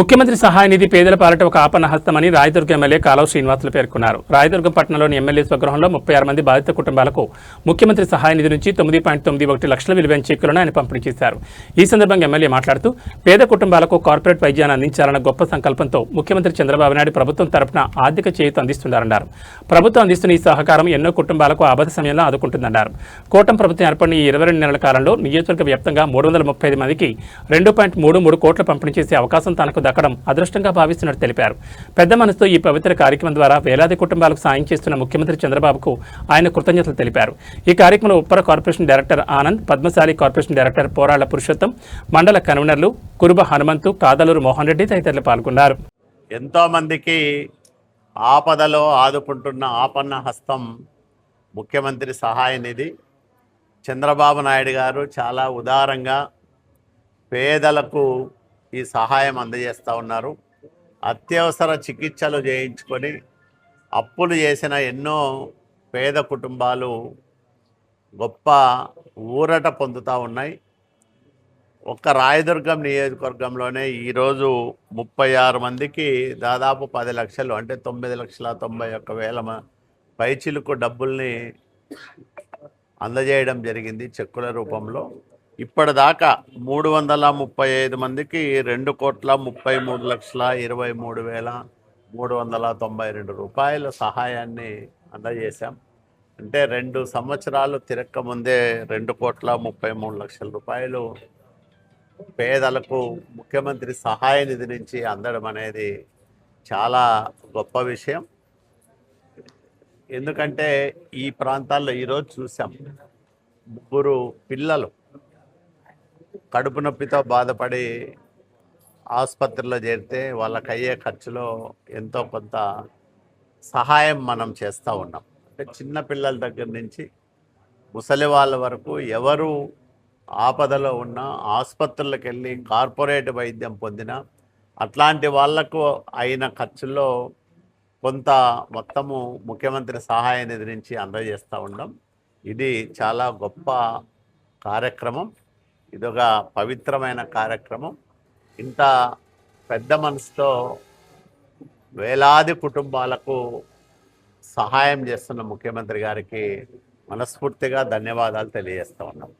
ముఖ్యమంత్రి సహాయ నిధి పేదల పాలట ఒక ఆపన్న హస్తమని రాయదుర్గం ఎమ్మెల్యే కాలవ శ్రీనివాసులు పేర్కొన్నారు. రాయదుర్గం పట్టణంలోని ఎమ్మెల్యే స్వగృహంలో 36 మంది బాధిత కుటుంబాలకు ముఖ్యమంత్రి సహాయ నిధి నుంచి 9.91 లక్షల విలువైన చెక్కులను ఆయన పంపిణీ చేశారు. ఈ సందర్భంగా ఎమ్మెల్యే మాట్లాడుతూ పేద కుటుంబాలకు కార్పొరేట్ వైద్యాన్ని అందించాలన్న గొప్ప సంకల్పంతో ముఖ్యమంత్రి చంద్రబాబు నాయుడు ప్రభుత్వం తరపున ఆర్థిక చేయూత అందిస్తున్నారన్నారు. ప్రభుత్వం అందిస్తున్న ఈ సహకారం ఎన్నో కుటుంబాలకు ఆపద సమయంలో ఆదుకుంటుందన్నారు. కూటమి ప్రభుత్వం ఏర్పడిన ఈ 22 నెలల కాలంలో నియోజకవర్గ వ్యాప్తంగా 335 మందికి 2.33 కోట్ల పంపిణీ చేసే అవకాశం తనకు దక్కడం అదృష్టంగా భావిస్తున్నట్టు తెలిపారు. పెద్ద మనసుతో ఈ పవిత్ర కార్యక్రమం ద్వారా వేలాది కుటుంబాలకు సాయం చేస్తున్న ముఖ్యమంత్రి చంద్రబాబుకు ఆయన కృతజ్ఞతలు తెలిపారు. ఈ కార్యక్రమంలో Uppara corporation director Anand, Padmashali corporation director Poralla Purushottam, మండల కన్వీనర్లు కురుబ హనుమంతు, కాదలూరు మోహన్ రెడ్డి తదితరులు పాల్గొన్నారు. ఎంతో మందికి ఆపదలో ఆదుకుంటున్న ఆపన్న హస్తం ముఖ్యమంత్రి సహాయ నిధి. చంద్రబాబు నాయుడు గారు చాలా ఉదారంగా పేదలకు ఈ సహాయం అందజేస్తూ ఉన్నారు. అత్యవసర చికిత్సలు చేయించుకొని అప్పులు చేసిన ఎన్నో పేద కుటుంబాలు గొప్ప ఊరట పొందుతూ ఉన్నాయి. ఒక్క రాయదుర్గం నియోజకవర్గంలోనే ఈరోజు 36 మందికి దాదాపు 10 లక్షలు అంటే 9,91,000 పైచిలుకు డబ్బుల్ని అందజేయడం జరిగింది చెక్కుల రూపంలో. ఇప్పటిదాకా 335 మందికి 2,33,23,392 రూపాయల సహాయాన్ని అందజేశాం. అంటే 2 సంవత్సరాలు తిరక్క ముందే 2,33,00,000 రూపాయలు పేదలకు ముఖ్యమంత్రి సహాయ నిధి నుంచి అందడం అనేది చాలా గొప్ప విషయం. ఎందుకంటే ఈ ప్రాంతాల్లో ఈరోజు చూసాం, 3 పిల్లలు కడుపు నొప్పితో బాధపడి ఆసుపత్రిలో చేరితే వాళ్ళకి అయ్యే ఖర్చులో ఎంతో కొంత సహాయం మనం చేస్తూ ఉన్నాం. అంటే చిన్న పిల్లల దగ్గర నుంచి ముసలి వాళ్ళ వరకు ఎవరు ఆపదలో ఉన్నా ఆసుపత్రులకు వెళ్ళి కార్పొరేట్ వైద్యం పొందినా అట్లాంటి వాళ్లకు అయిన ఖర్చుల్లో కొంత మొత్తము ముఖ్యమంత్రి సహాయ నిధి నుంచి అందజేస్తూ ఉన్నాం. ఇది చాలా గొప్ప కార్యక్రమం. ఇదొక పవిత్రమైన కార్యక్రమం. ఇంత పెద్ద మనసుతో వేలాది కుటుంబాలకు సహాయం చేస్తున్న ముఖ్యమంత్రి గారికి మనస్ఫూర్తిగా ధన్యవాదాలు తెలియజేస్తూ ఉన్నాం.